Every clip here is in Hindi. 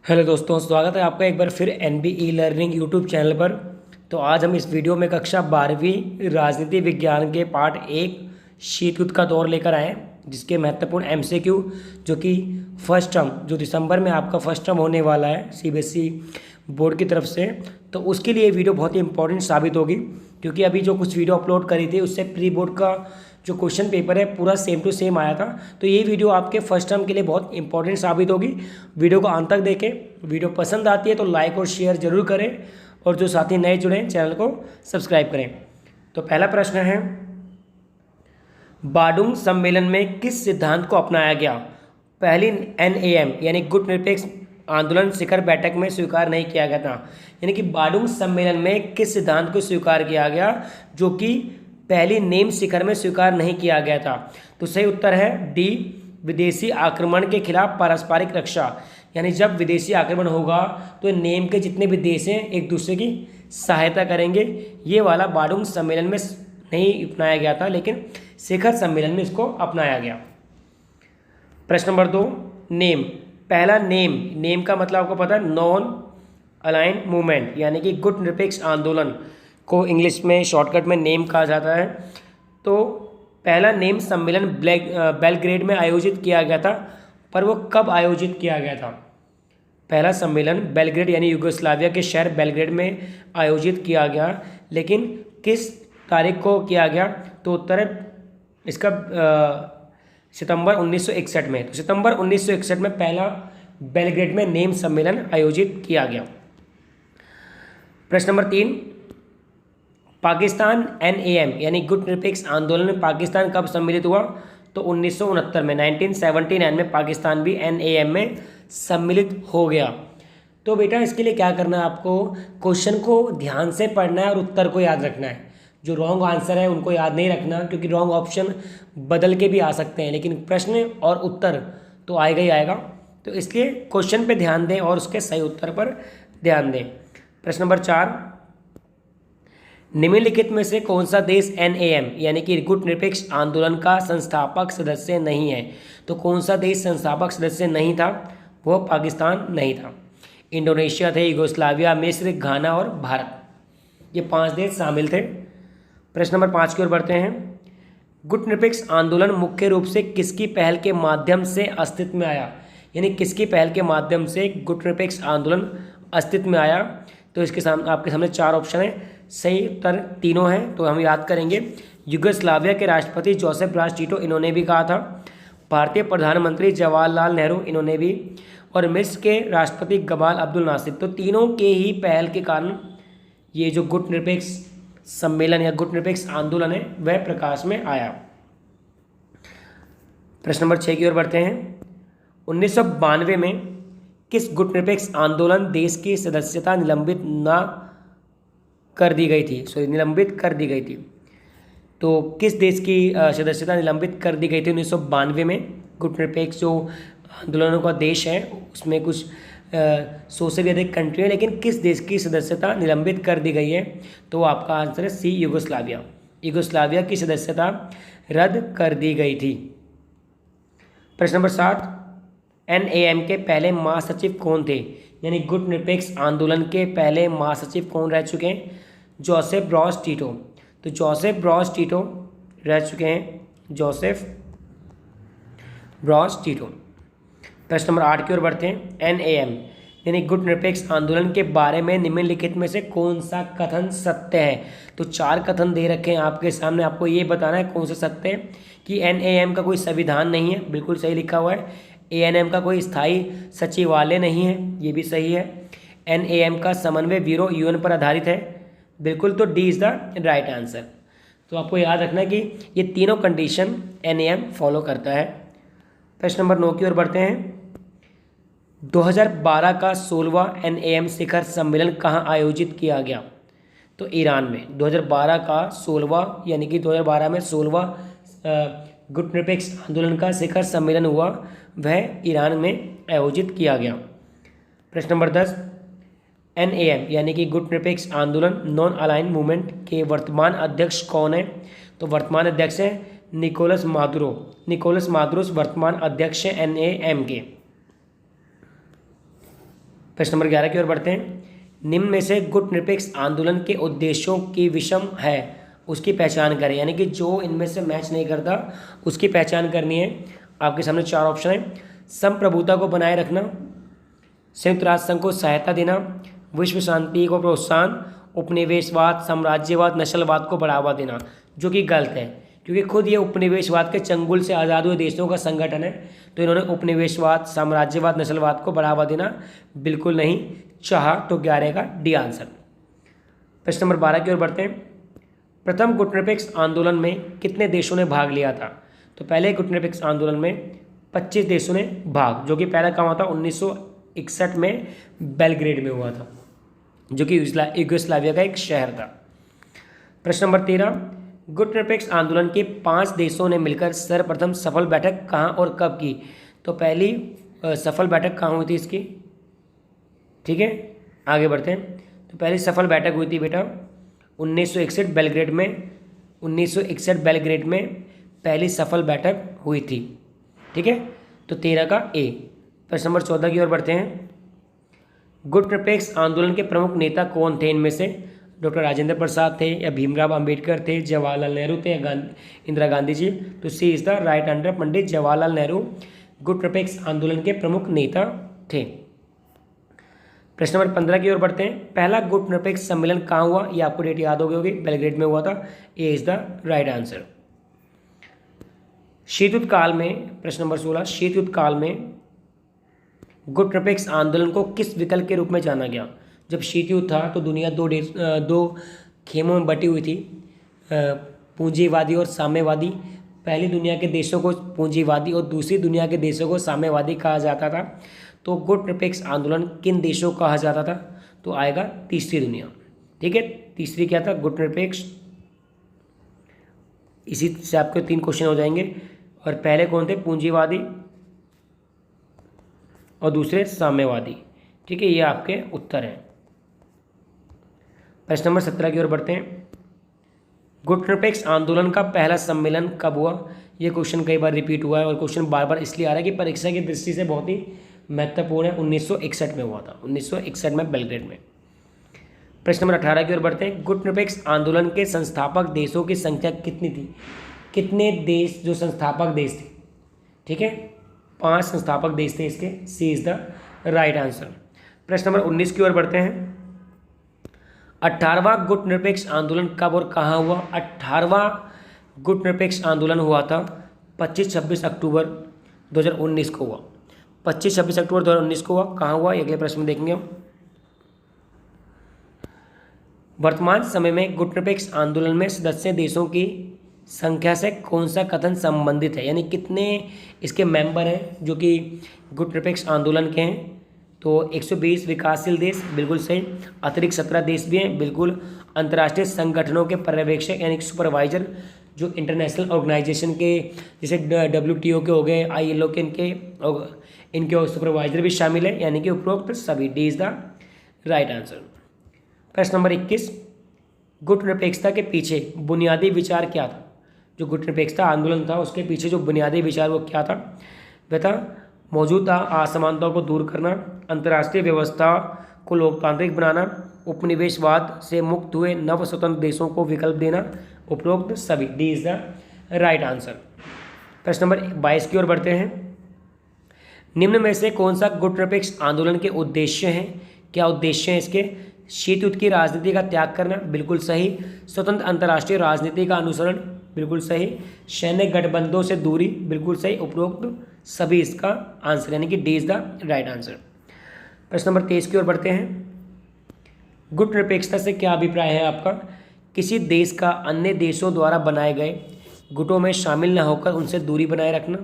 हेलो दोस्तों, स्वागत है आपका एक बार फिर NBE लर्निंग यूट्यूब चैनल पर। तो आज हम इस वीडियो में कक्षा 12वीं राजनीति विज्ञान के पार्ट 1 शीत युद्ध का दौर लेकर आए हैं, जिसके महत्वपूर्ण MCQ जो कि फर्स्ट टर्म जो दिसंबर में आपका फर्स्ट टर्म होने वाला है CBSE बोर्ड की तरफ से। तो उसके लिए वीडियो बहुत ही इंपॉर्टेंट साबित होगी, क्योंकि अभी जो कुछ वीडियो अपलोड करी थी उससे प्री बोर्ड का जो क्वेश्चन पेपर है पूरा सेम टू सेम आया था। तो ये वीडियो आपके फर्स्ट टर्म के लिए बहुत इंपॉर्टेंट साबित होगी। वीडियो को अंत तक देखें। वीडियो पसंद आती है तो लाइक और शेयर जरूर करें, और जो साथी नए जुड़े हैं चैनल को सब्सक्राइब करें। तो पहला प्रश्न है, बाडुंग सम्मेलन में किस सिद्धांत को अपनाया गया? पहली NAM यानी गुट निरपेक्ष आंदोलन शिखर बैठक में स्वीकार नहीं किया गया था। यानी कि बाडुंग सम्मेलन में किस सिद्धांत को स्वीकार किया गया जो कि पहली नेम शिखर में स्वीकार नहीं किया गया था? तो सही उत्तर है डी, विदेशी आक्रमण के खिलाफ पारस्परिक रक्षा। यानी जब विदेशी आक्रमण होगा तो नेम के जितने भी देश हैं एक दूसरे की सहायता करेंगे। ये वाला बाडुंग सम्मेलन में नहीं अपनाया गया था, लेकिन शिखर सम्मेलन में इसको अपनाया गया। प्रश्न नंबर 2, नेम। पहला नेम का मतलब आपको पता है, नॉन अलाइन मूवमेंट, यानी कि गुट निरपेक्ष आंदोलन को इंग्लिश में शॉर्टकट में नेम कहा जाता है। तो पहला नेम सम्मेलन बेलग्रेड में आयोजित किया गया था, पर वो कब आयोजित किया गया था? पहला सम्मेलन बेलग्रेड यानी यूगोस्लाविया के शहर बेलग्रेड में आयोजित किया गया, लेकिन किस तारीख को किया गया? तो उत्तर है इसका सितंबर 1961 में। तो सितंबर 1961 में पहला बेलग्रेड में नेम सम्मेलन आयोजित किया गया। प्रश्न नंबर 3, पाकिस्तान NAM यानी गुट निरपेक्ष आंदोलन में पाकिस्तान कब सम्मिलित हुआ? तो 1969 में, 1979 में पाकिस्तान भी NAM में सम्मिलित हो गया। तो बेटा इसके लिए क्या करना है आपको? क्वेश्चन को ध्यान से पढ़ना है और उत्तर को याद रखना है। जो रॉन्ग आंसर है उनको याद नहीं रखना, क्योंकि रॉन्ग ऑप्शन बदल के भी आ सकते हैं, लेकिन प्रश्न और उत्तर तो आएगा ही आएगा। तो इसलिए क्वेश्चन पे ध्यान दें और उसके सही उत्तर पर ध्यान दें। प्रश्न नंबर 4, निम्नलिखित में से कौन सा देश NAM यानी कि गुट निरपेक्ष आंदोलन का संस्थापक सदस्य नहीं है? तो कौन सा देश संस्थापक सदस्य नहीं था? वो पाकिस्तान नहीं था। इंडोनेशिया थे, यूगोस्लाविया, मिस्र, घाना और भारत, ये 5 देश शामिल थे। प्रश्न नंबर 5 की ओर बढ़ते हैं। गुट निरपेक्ष आंदोलन मुख्य रूप से किसकी पहल के माध्यम से अस्तित्व में आया? यानी किसकी पहल के माध्यम से गुट निरपेक्ष आंदोलन अस्तित्व में आया? तो इसके सामने आपके सामने 4 ऑप्शन है, सही उत्तर तीनों हैं, तो हम याद करेंगे। युगोस्लाविया के राष्ट्रपति जोसेफ ब्रास टीटो, इन्होंने भी कहा था। भारतीय प्रधानमंत्री जवाहरलाल नेहरू, इन्होंने भी। और मिस्र के राष्ट्रपति गमाल अब्दुल नासिर। तो तीनों के ही पहल के कारण ये जो गुट निरपेक्ष सम्मेलन या गुट निरपेक्ष आंदोलन है वह प्रकाश में आया। प्रश्न नंबर 6 की ओर बढ़ते हैं। 1992 में किस गुट निरपेक्ष आंदोलन देश की सदस्यता निलंबित कर दी गई थी? तो किस देश की सदस्यता निलंबित कर दी गई थी 1992 में? गुट निरपेक्ष जो आंदोलनों का देश है उसमें कुछ 100 से भी अधिक कंट्री है, लेकिन किस देश की सदस्यता निलंबित कर दी गई है? तो आपका आंसर है सी, यूगोस्लाविया की सदस्यता रद्द कर दी गई थी। प्रश्न नंबर 7, NAM के पहले महासचिव कौन थे? यानी गुट निरपेक्ष आंदोलन के पहले महासचिव कौन रह चुके हैं? Joseph Broz Tito. तो जोसेफ ब्रास टीटो रह चुके हैं, जोसेफ ब्रास टीटो। प्रश्न नंबर 8 की ओर बढ़ते हैं। NAM यानी गुट निरपेक्ष आंदोलन के बारे में निम्नलिखित में से कौन सा कथन सत्य है? तो 4 कथन दे रखे हैं आपके सामने, आपको ये बताना है कौन सा सत्य है। कि NAM का कोई संविधान नहीं है, बिल्कुल सही लिखा हुआ है। ANM का कोई स्थायी सचिवालय नहीं है, ये भी सही है। NAM का समन्वय ब्यूरो UN पर आधारित है, बिल्कुल। तो D is the right answer. तो आपको याद रखना है कि ये तीनों कंडीशन NAM फॉलो करता है। प्रश्न नंबर 9 की ओर बढ़ते हैं। 2012 का 16वां NAM शिखर सम्मेलन कहाँ आयोजित किया गया? तो ईरान में। 2012 का 16वां यानी कि 2012 में 16वां गुट निरपेक्ष आंदोलन का शिखर सम्मेलन हुआ, वह ईरान में आयोजित किया गया। प्रश्न नंबर 10, NAM यानी कि गुट निरपेक्ष आंदोलन नॉन अलाइन मूवमेंट के वर्तमान अध्यक्ष कौन है? तो वर्तमान अध्यक्ष है निकोलस मादुरो वर्तमान अध्यक्ष हैं NAM के। प्रश्न नंबर 11 की ओर बढ़ते हैं। निम्न में से गुट निरपेक्ष आंदोलन के उद्देश्यों की विषम है उसकी पहचान करें, यानी कि जो इनमें से मैच नहीं करता उसकी पहचान करनी है। आपके सामने 4 ऑप्शन है। संप्रभुता को बनाए रखना, संयुक्त राष्ट्र संघ को सहायता देना, विश्व शांति को प्रोत्साहन, उपनिवेशवाद, साम्राज्यवाद, नस्लवाद को बढ़ावा देना, जो कि गलत है क्योंकि खुद ये उपनिवेशवाद के चंगुल से आज़ाद हुए देशों का संगठन है। तो इन्होंने उपनिवेशवाद, साम्राज्यवाद, नस्लवाद को बढ़ावा देना बिल्कुल नहीं चाहा। तो 11 का डी आंसर। प्रश्न नंबर 12 की ओर बढ़ते हैं। प्रथम गुटनिरपेक्ष आंदोलन में कितने देशों ने भाग लिया था? तो पहले गुटनिरपेक्ष आंदोलन में 25 देशों ने भाग, जो कि पहला कहाँ हुआ था? 1961 में बेलग्रेड में हुआ था, जो कि यूगोस्लाविया का एक शहर था। प्रश्न नंबर 13। गुटनिरपेक्ष आंदोलन के 5 देशों ने मिलकर सर्वप्रथम सफल बैठक कहाँ और कब की? तो पहली सफल बैठक कहाँ हुई थी इसकी? ठीक है, आगे बढ़ते हैं। तो पहली सफल बैठक हुई थी बेटा 1961 बेलग्रेड में। 1961 बेलग्रेड में पहली सफल बैठक हुई थी। ठीक है, तो 13 का ए। प्रश्न नंबर 14 की ओर बढ़ते हैं। गुटनिरपेक्ष आंदोलन के प्रमुख नेता कौन थे इनमें से? डॉक्टर राजेंद्र प्रसाद थे या भीमराव अंबेडकर थे, जवाहरलाल नेहरू थे या इंदिरा गांधी जी? तो सी is the right answer. Pandit Jawaharlal Nehru गुटनिरपेक्ष आंदोलन के प्रमुख नेता थे। प्रश्न नंबर 15 की ओर बढ़ते हैं। पहला गुटनिरपेक्ष सम्मेलन कहाँ हुआ? ये आपको डेट याद हो गई होगी, बेलग्रेड में हुआ था। ए इज द राइट आंसर। शीत युद्ध काल में, प्रश्न नंबर 16, शीत युद्ध काल में गुटनिरपेक्ष आंदोलन को किस विकल्प के रूप में जाना गया? जब शीत युद्ध था तो दुनिया दो खेमों में बटी हुई थी, पूंजीवादी और साम्यवादी। पहली दुनिया के देशों को पूंजीवादी और दूसरी दुनिया के देशों को साम्यवादी कहा जाता था। तो गुटनिरपेक्ष आंदोलन किन देशों को कहा जाता था? तो आएगा तीसरी दुनिया। ठीक है, तीसरी क्या था? गुटनिरपेक्ष। इसी से आपके 3 क्वेश्चन हो जाएंगे। और पहले कौन थे? पूंजीवादी और दूसरे साम्यवादी। ठीक है, ये आपके उत्तर हैं। प्रश्न नंबर 17 की ओर बढ़ते हैं। गुटनिरपेक्ष आंदोलन का पहला सम्मेलन कब हुआ? ये क्वेश्चन कई बार रिपीट हुआ है और क्वेश्चन बार बार इसलिए आ रहा है कि परीक्षा की दृष्टि से बहुत ही महत्वपूर्ण है। 1961 में हुआ था, 1961 में बेलग्रेड में। प्रश्न नंबर 18 की ओर बढ़ते हैं। गुटनिरपेक्ष आंदोलन के संस्थापक देशों की संख्या कितनी थी? कितने देश जो संस्थापक देश थे? ठीक है, 5 संस्थापक देश थे इसके। सी इज द राइट आंसर। प्रश्न नंबर 19 की ओर बढ़ते हैं। 18वां गुटनिरपेक्ष आंदोलन कब और कहाँ हुआ? 18वां गुटनिरपेक्ष आंदोलन हुआ था 25-26 अक्टूबर 2019 को हुआ। 25-26 अक्टूबर 2019 को हुआ। कहाँ हुआ? अगले प्रश्न में देखेंगे हम। वर्तमान समय में गुटनिरपेक्ष आंदोलन में सदस्य देशों की संख्या से कौन सा कथन संबंधित है? यानी कितने इसके मेंबर हैं जो कि गुटनिरपेक्ष आंदोलन के हैं? तो 120 विकासशील देश, बिल्कुल सही। अतिरिक्त 17 देश भी हैं, बिल्कुल। अंतर्राष्ट्रीय संगठनों के पर्यवेक्षक यानी सुपरवाइजर, जो इंटरनेशनल ऑर्गेनाइजेशन के जैसे WTO के हो गए, ILO के, इनके सुपरवाइजर भी शामिल है, यानी कि उपरोक्त सभी। D is the right answer. प्रश्न नंबर 21। गुटनिरपेक्षता के पीछे बुनियादी विचार क्या था? जो गुटनिरपेक्षता आंदोलन था उसके पीछे जो बुनियादी विचार वो क्या था? बेटा, मौजूदा असमानताओं को दूर करना, अंतर्राष्ट्रीय व्यवस्था को लोकतांत्रिक बनाना, उपनिवेशवाद से मुक्त हुए नव स्वतंत्र देशों को विकल्प देना, उपरोक्त सभी। D is the right answer. प्रश्न नंबर 22 की ओर बढ़ते हैं। निम्न में से कौन सा गुटनिरपेक्ष आंदोलन के उद्देश्य हैं? क्या उद्देश्य हैं इसके? शीत युद्ध की राजनीति का त्याग करना, बिल्कुल सही। स्वतंत्र अंतर्राष्ट्रीय राजनीति का अनुसरण, बिल्कुल सही। सैन्य गठबंधनों से दूरी, बिल्कुल सही। उपरोक्त सभी इसका आंसर, यानी कि D is the right answer. प्रश्न नंबर 23 की ओर बढ़ते हैं। गुटनिरपेक्षता से क्या अभिप्राय है आपका? किसी देश का अन्य देशों द्वारा बनाए गए गुटों में शामिल न होकर उनसे दूरी बनाए रखना,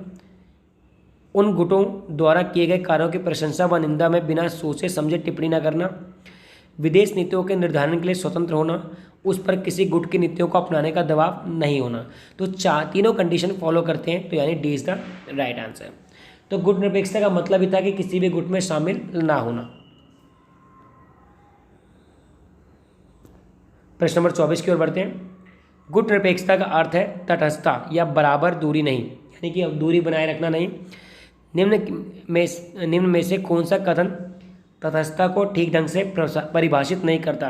उन गुटों द्वारा किए गए कार्यों की प्रशंसा व निंदा में बिना सोचे समझे टिप्पणी न करना, विदेश नीतियों के निर्धारण के लिए स्वतंत्र होना, उस पर किसी गुट की नीतियों को अपनाने का दबाव नहीं होना। तो तीनों कंडीशन फॉलो करते हैं, तो यानी D is the right answer. तो गुटनिरपेक्षता का मतलब ही था कि किसी भी गुट में शामिल ना होना। प्रश्न नंबर 24 की ओर बढ़ते हैं। गुटनिरपेक्षता का अर्थ है तटस्थता या बराबर दूरी नहीं, यानी कि अब दूरी बनाए रखना नहीं। निम्न में से कौन सा कथन तटस्थता को ठीक ढंग से परिभाषित नहीं करता।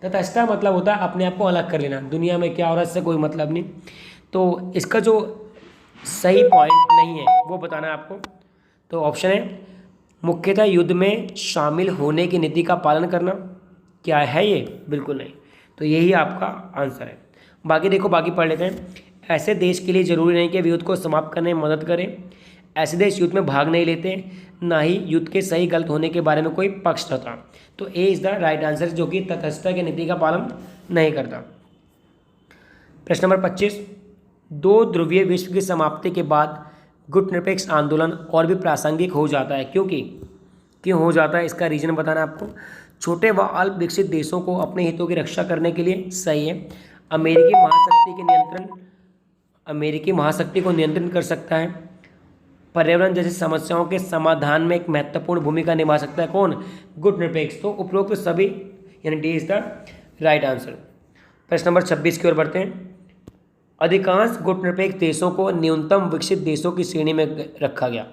तटस्थता मतलब होता है अपने आप को अलग कर लेना, दुनिया में क्या हो रहा है इससे कोई मतलब नहीं। तो इसका जो सही पॉइंट नहीं है वो बताना है आपको। तो ऑप्शन है मुख्यतः युद्ध में शामिल होने की नीति का पालन करना। क्या है ये? बिल्कुल नहीं। तो यही आपका आंसर है। बाकी देखो, बाकी पढ़ लेते हैं। ऐसे देश के लिए जरूरी नहीं कि वे युद्ध को समाप्त करने में मदद करें। ऐसे देश युद्ध में भाग नहीं लेते, ना ही युद्ध के सही गलत होने के बारे में कोई पक्ष रहता। तो A is the right answer, जो कि तटस्थता की नीति का पालन नहीं करता। प्रश्न नंबर 25, दो ध्रुवीय विश्व की समाप्ति के बाद गुटनिरपेक्ष आंदोलन और भी प्रासंगिक हो जाता है। क्यों हो जाता है, इसका रीजन बताना आपको। छोटे व अल्प विकसित देशों को अपने हितों की रक्षा करने के लिए सही है। अमेरिकी महाशक्ति को नियंत्रण कर सकता है। पर्यावरण जैसी समस्याओं के समाधान में एक महत्वपूर्ण भूमिका निभा सकता है। कौन? गुटनिरपेक्ष। तो उपरोक्त सभी यानी D is the right answer. प्रश्न नंबर 26 की ओर बढ़ते हैं। अधिकांश गुटनिरपेक्ष देशों को न्यूनतम विकसित देशों की श्रेणी में रखा गया।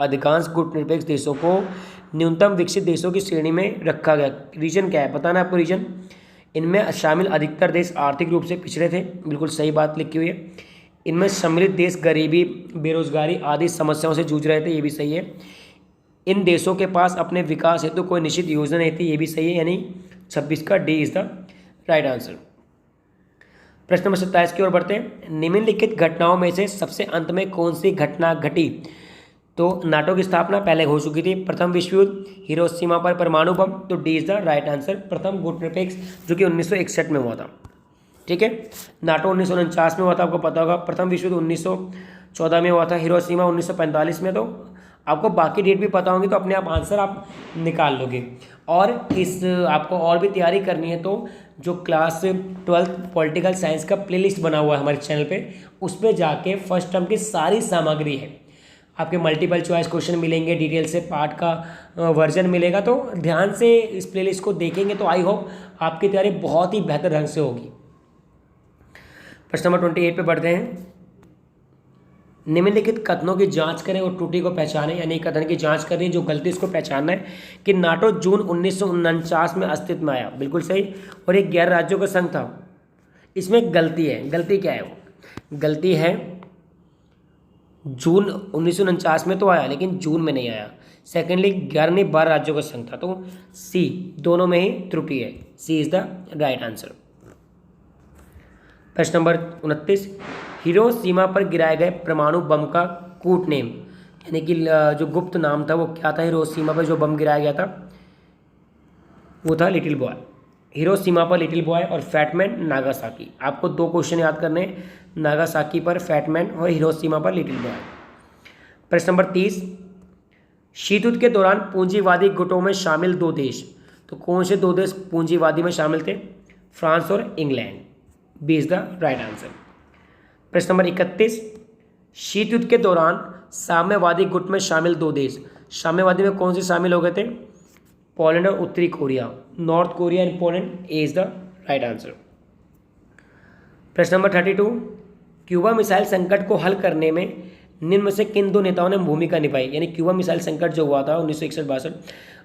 अधिकांश गुटनिरपेक्ष देशों को न्यूनतम विकसित देशों की श्रेणी में रखा गया। रीजन क्या है बताना आपको। रीजन, इनमें शामिल अधिकतर देश आर्थिक रूप से पिछड़े थे। बिल्कुल सही बात लिखी हुई है। इनमें सम्मिलित देश गरीबी, बेरोजगारी आदि समस्याओं से जूझ रहे थे। ये भी सही है। इन देशों के पास अपने विकास हेतु कोई निश्चित योजना नहीं थी। ये भी सही है। यानी 26 का D is the right answer. प्रश्न नंबर 27 की ओर बढ़ते हैं। निम्नलिखित घटनाओं में से सबसे अंत में कौन सी घटना घटी? तो नाटो की स्थापना पहले हो चुकी थी। प्रथम विश्व युद्ध, हिरोशिमा पर परमाणु बम। तो D is the right answer. प्रथम गुटनिरपेक्ष जो कि 1961 में हुआ था। ठीक है। नाटो 1949 में हुआ था, आपको पता होगा। प्रथम विश्व युद्ध 1914 में हुआ था। हिरोशिमा 1945 में। तो आपको बाकी डेट भी पता होंगी तो अपने आप आंसर आप निकाल लोगे। और इस आपको और भी तैयारी करनी है तो जो क्लास 12th पॉलिटिकल साइंस का प्लेलिस्ट बना हुआ है हमारे चैनल पे, उस पर जाके फर्स्ट टर्म की सारी सामग्री है। आपके मल्टीपल चॉइस क्वेश्चन मिलेंगे, डिटेल से पार्ट का वर्जन मिलेगा। तो ध्यान से इस प्लेलिस्ट को देखेंगे तो आई होप आपकी तैयारी बहुत ही बेहतर ढंग से होगी। प्रश्न नंबर 28 पे बढ़ते हैं। निम्नलिखित कथनों की जांच करें और त्रुटि को पहचानें। यानी कथन की जांच करनी, जो गलती इसको पहचानना है कि नाटो जून 1949 में अस्तित्व में आया। बिल्कुल सही। और एक गैर राज्यों का संघ था। इसमें गलती है। गलती क्या है? वो गलती है जून 1949 में तो आया, लेकिन जून में नहीं आया। सेकेंडली 11 नहीं 12 राज्यों का संघ था। तो सी, दोनों में ही त्रुटि है। सी इज द राइट आंसर। प्रश्न नंबर 29, हिरोशिमा पर गिराए गए परमाणु बम का कूट नेम, यानी कि जो गुप्त नाम था वो क्या था? हिरोशिमा पर जो बम गिराया गया था वो था लिटिल बॉय। हिरोशिमा पर लिटिल बॉय और फैटमैन नागासाकी। आपको दो क्वेश्चन याद करने हैं, नागासाकी पर फैटमैन और हिरोशिमा पर लिटिल बॉय। प्रश्न नंबर 30, शीत युद्ध के दौरान पूंजीवादी गुटों में शामिल दो देश। तो कौन से दो देश पूंजीवादी में शामिल थे? फ्रांस और England. B is the right answer. प्रश्न नंबर 31, शीत युद्ध के दौरान साम्यवादी गुट में शामिल दो देश। साम्यवादी में कौन से शामिल हो गए थे? पोलैंड और उत्तरी Korea. North Korea and Poland. A is the right answer. प्रश्न नंबर 32, क्यूबा मिसाइल संकट को हल करने में निम्न में से किन दो नेताओं ने भूमिका निभाई? यानी क्यूबा मिसाइल संकट जो हुआ था 1961-62,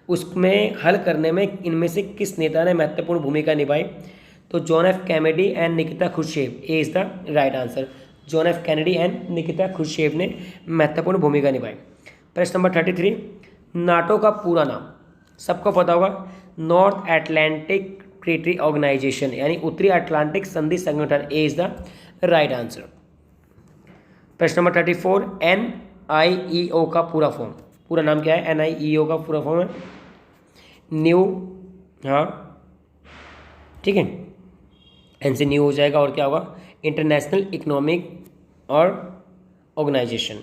उसमें हल करने में इनमें से किस नेता ने महत्वपूर्ण भूमिका निभाई? तो John F Kennedy and Nikita Khrushchev. A is the right answer. John F Kennedy and Nikita Khrushchev ने महत्वपूर्ण भूमिका निभाई। प्रश्न नंबर 33, नाटो का पूरा नाम सबको पता होगा, नॉर्थ एटलांटिक ट्रीटी ऑर्गेनाइजेशन, यानी उत्तरी अटलांटिक संधि संगठन। ए इज द राइट आंसर। प्रश्न नंबर 34, NIEO का पूरा फॉर्म, पूरा नाम क्या है? NIEO का पूरा फॉर्म है न्यू, हाँ ठीक है, एन से न्यू हो जाएगा और क्या होगा? इंटरनेशनल इकोनॉमिक और ऑर्गेनाइजेशन।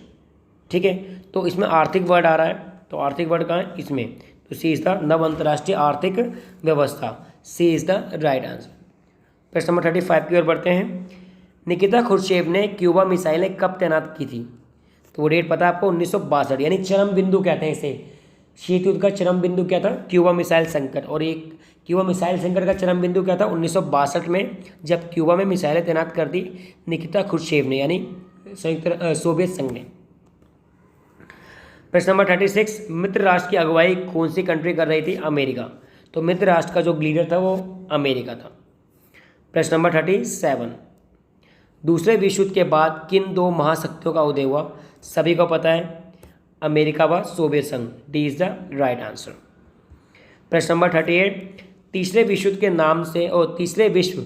ठीक है। तो इसमें आर्थिक वर्ड आ रहा है, तो आर्थिक वर्ड कहाँ है? इसमें। तो सी इज द नव अंतर्राष्ट्रीय आर्थिक व्यवस्था। सी इज द राइट आंसर। प्रश्न नंबर 35 की ओर बढ़ते हैं। निकिता क्रुश्चेव ने क्यूबा मिसाइलें कब तैनात की थी? तो वो डेट पता है आपको? 1962। यानी चरम बिंदु कहते हैं इसे। शीत युद्ध का चरम बिंदु क्या था? क्यूबा मिसाइल संकट। और एक क्यूबा मिसाइल संकट का चरम बिंदु क्या था? 1962 में, जब क्यूबा में मिसाइलें तैनात कर दी निकिता क्रुश्चेव ने, यानी संयुक्त सोवियत संघ ने। प्रश्न नंबर 36, मित्र राष्ट्र की अगुवाई कौन सी कंट्री कर रही थी? अमेरिका। तो मित्र राष्ट्र का जो लीडर था वो अमेरिका था। प्रश्न नंबर 37, दूसरे विश्व युद्ध के बाद किन दो महाशक्तियों का उदय हुआ? सभी को पता है, अमेरिका व सोवियत संघ। D is the right answer. प्रश्न नंबर 38, तीसरे विश्व युद्ध के नाम से और तीसरे विश्व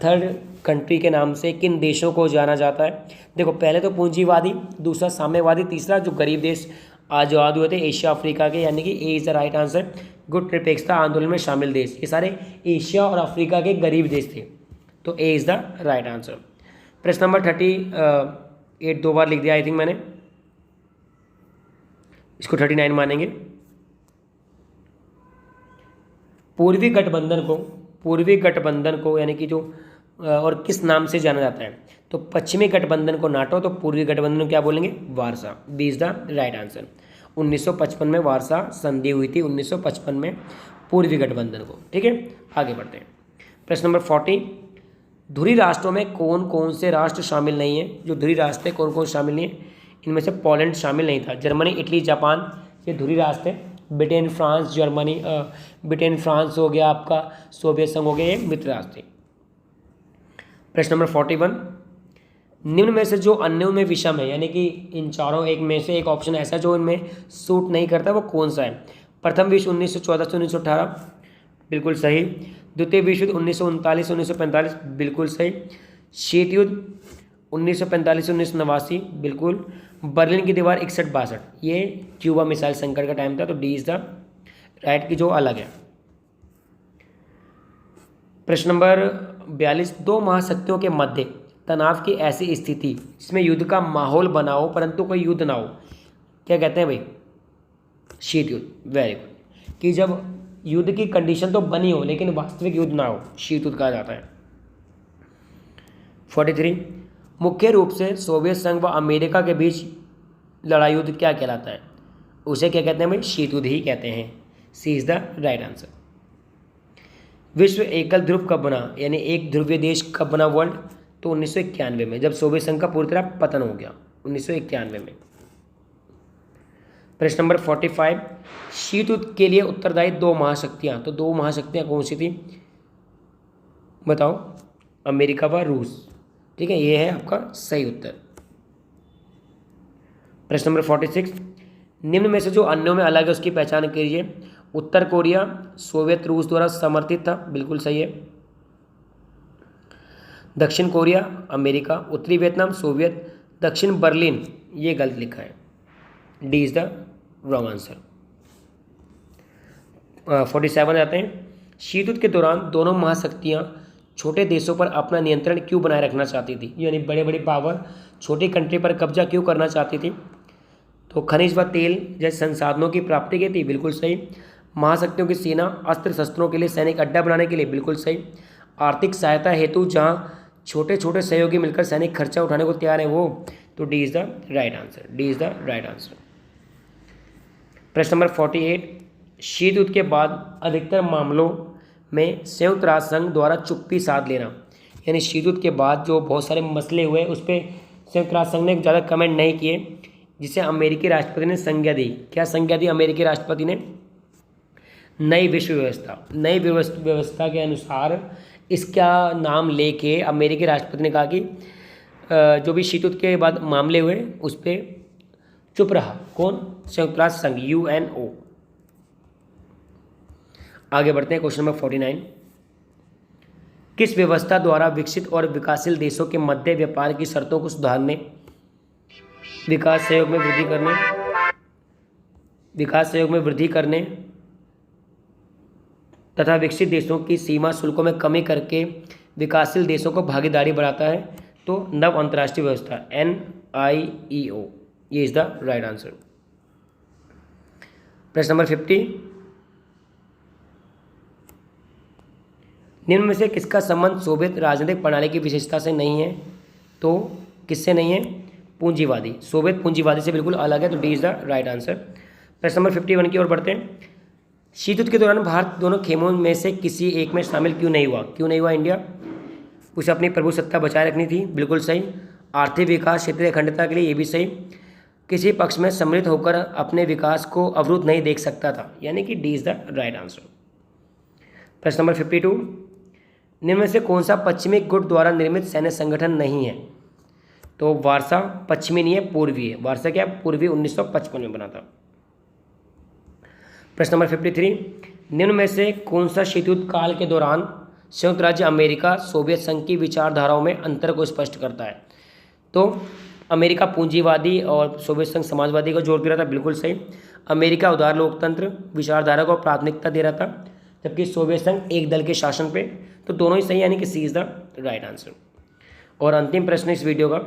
थर्ड कंट्री के नाम से किन देशों को जाना जाता है? देखो, पहले तो पूंजीवादी, दूसरा साम्यवादी, तीसरा जो गरीब देश आज़ाद हुए थे एशिया अफ्रीका के, यानी कि A is the right answer. गुट निरपेक्षता आंदोलन में शामिल देश, ये सारे एशिया और अफ्रीका के गरीब देश थे, तो A is the right answer. प्रश्न नंबर 38 दो बार लिख दिया आई थिंक मैंने, इसको 39 मानेंगे। पूर्वी गठबंधन को यानी कि जो और किस नाम से जाना जाता है? तो पश्चिमी गठबंधन को नाटो, तो पूर्वी गठबंधन को क्या बोलेंगे? Warsaw. B is the right answer. 1955 में वारसा संधि हुई थी, 1955 में पूर्वी गठबंधन को। ठीक है, आगे बढ़ते हैं। प्रश्न नंबर 40, धुरी राष्ट्रों में कौन कौन से राष्ट्र शामिल नहीं है? जो धुरी राष्ट्र है कौन कौन शामिल नहीं है? इनमें से पोलैंड शामिल नहीं था। जर्मनी, इटली, जापान ये धुरी राष्ट्र है। Britain, France, Germany, Britain, France हो गया आपका, सोवियत संघ हो गया, ये मित्र राष्ट्र थे। प्रश्न नंबर 41, निम्न में से जो अन्यों में विषम है, यानी कि इन चारों एक में से एक ऑप्शन ऐसा जो इनमें सूट नहीं करता, वो कौन सा है? प्रथम विश्व 1914 से 1918, बिल्कुल सही। द्वितीय विश्व युद्ध 1939 से 1945, बिल्कुल सही। शीत युद्ध 1945 से 1989, बिल्कुल। बर्लिन की दीवार 61-62, ये क्यूबा मिसाइल संकट का टाइम था, तो डी इज द राइट की जो अलग है। प्रश्न नंबर 42, दो महाशक्तियों के मध्य तनाव की ऐसी स्थिति जिसमें युद्ध का माहौल बना हो परंतु कोई युद्ध ना हो, क्या कहते हैं भाई? शीत युद्ध। Very good. कि जब युद्ध की कंडीशन तो बनी हो लेकिन वास्तविक युद्ध ना हो, शीत युद्ध कहा जाता है। 43, मुख्य रूप से सोवियत संघ व अमेरिका के बीच लड़ाई युद्ध क्या कहलाता है? उसे क्या कहते हैं भाई? शीत युद्ध ही कहते हैं। सी इज द राइट आंसर। विश्व एकल ध्रुव कब बना, यानी एक ध्रुवीय देश कब बना वर्ल्ड? तो 1991 में, जब सोवियत संघ का पूरी तरह पतन हो गया, 1991 में। प्रश्न नंबर 45, शीत युद्ध के लिए उत्तरदायी दो महाशक्तियां, तो दो महाशक्तियां कौन सी थी बताओ? अमेरिका व रूस। ठीक है, ये है आपका सही उत्तर। प्रश्न नंबर 46, निम्न में से जो अन्यों में अलग है उसकी पहचान कीजिए। उत्तर कोरिया सोवियत रूस द्वारा समर्थित था, बिल्कुल सही है। दक्षिण कोरिया अमेरिका, उत्तरी वियतनाम सोवियत, दक्षिण बर्लिन ये गलत लिखा है। D is the wrong answer. 47 आते हैं। शीत युद्ध के दौरान दोनों महाशक्तियां छोटे देशों पर अपना नियंत्रण क्यों बनाए रखना चाहती थी? यानी बड़े बड़े पावर छोटी कंट्री पर कब्जा क्यों करना चाहती थी? तो खनिज व तेल जैसे संसाधनों की प्राप्ति की थी, बिल्कुल सही। महाशक्तियों की सेना अस्त्र शस्त्रों के लिए सैनिक अड्डा बनाने के लिए, बिल्कुल सही। आर्थिक सहायता हेतु जहां छोटे छोटे सहयोगी मिलकर सैनिक खर्चा उठाने को तैयार है वो, तो D is the right answer. D is the right answer. प्रश्न नंबर 48, शीत युद्ध के बाद अधिकतर मामलों में संयुक्त राष्ट्र संघ द्वारा चुप्पी साध लेना, यानी शीत युद्ध के बाद जो बहुत सारे मसले हुए उस पर संयुक्त राष्ट्र संघ ने ज़्यादा कमेंट नहीं किए, जिसे अमेरिकी राष्ट्रपति ने संज्ञा दी। क्या संज्ञा दी अमेरिकी राष्ट्रपति ने? नई विश्व व्यवस्था। नई व्यवस्था के अनुसार इसका नाम लेके अमेरिकी राष्ट्रपति ने कहा कि जो भी शीत युद्ध के बाद मामले हुए उस पर चुप रहा। कौन? संयुक्त राष्ट्र संघ, UNO। आगे बढ़ते हैं, क्वेश्चन नंबर 49, किस व्यवस्था द्वारा विकसित और विकासशील देशों के मध्य व्यापार की शर्तों को सुधारने, विकास सहयोग में वृद्धि करने तथा विकसित देशों की सीमा शुल्कों में कमी करके विकासशील देशों को भागीदारी बढ़ाता है? तो नव अंतर्राष्ट्रीय व्यवस्था, NIEO, ये इज द राइट आंसर। प्रश्न नंबर 50, निम्न में से किसका संबंध सोवियत राजनीतिक प्रणाली की विशेषता से नहीं है? तो किससे नहीं है? पूंजीवादी। सोवियत पूंजीवादी से बिल्कुल अलग है, तो D is the right answer. प्रश्न नंबर 51 की ओर बढ़ते हैं। शीत युद्ध के दौरान भारत दोनों खेमों में से किसी एक में शामिल क्यों नहीं हुआ? क्यों नहीं हुआ इंडिया? उसे अपनी प्रभुसत्ता बचाए रखनी थी, बिल्कुल सही। आर्थिक विकास, क्षेत्रीय अखंडता के लिए, ये भी सही। किसी पक्ष में सम्मिलित होकर अपने विकास को अवरुद्ध नहीं देख सकता था, यानी कि D is the right answer. प्रश्न नंबर 52, निम्न में से कौन सा पश्चिमी गुट द्वारा निर्मित सैन्य संगठन नहीं है? तो वारसा पश्चिमी नहीं है, पूर्वी है। वारसा क्या पूर्वी 1955 में बना था। प्रश्न नंबर 53, निम्न में से कौन सा शीतयुद्ध काल के दौरान संयुक्त राज्य अमेरिका सोवियत संघ की विचारधाराओं में अंतर को स्पष्ट करता है? तो अमेरिका पूंजीवादी और सोवियत संघ समाजवादी को जोड़ दे रहा था, बिल्कुल सही। अमेरिका उदार लोकतंत्र विचारधारा को प्राथमिकता दे रहा था, जबकि सोवियत संघ एक दल के शासन पे। तो दोनों ही सही, यानी कि सी इज द राइट आंसर। और अंतिम प्रश्न इस वीडियो का,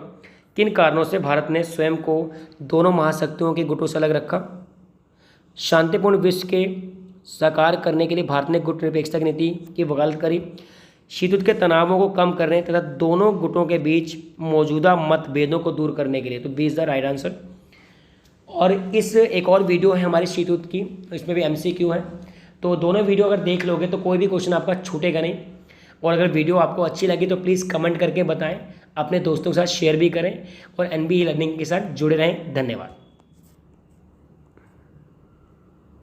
किन कारणों से भारत ने स्वयं को दोनों महाशक्तियों के गुटों से अलग रखा? शांतिपूर्ण विश्व के साकार करने के लिए भारत ने गुट निरपेक्षता की नीति की वकालत करी। शीत युद्ध के तनावों को कम करने तथा दोनों गुटों के बीच मौजूदा मतभेदों को दूर करने के लिए। तो B is the right answer. और इस एक और वीडियो है हमारी शीत युद्ध की, इसमें भी MCQ है। तो दोनों वीडियो अगर देख लोगे तो कोई भी क्वेश्चन आपका छूटेगा नहीं। और अगर वीडियो आपको अच्छी लगी तो प्लीज़ कमेंट करके बताएं, अपने दोस्तों के साथ शेयर भी करें और NBE लर्निंग के साथ जुड़े रहें। धन्यवाद।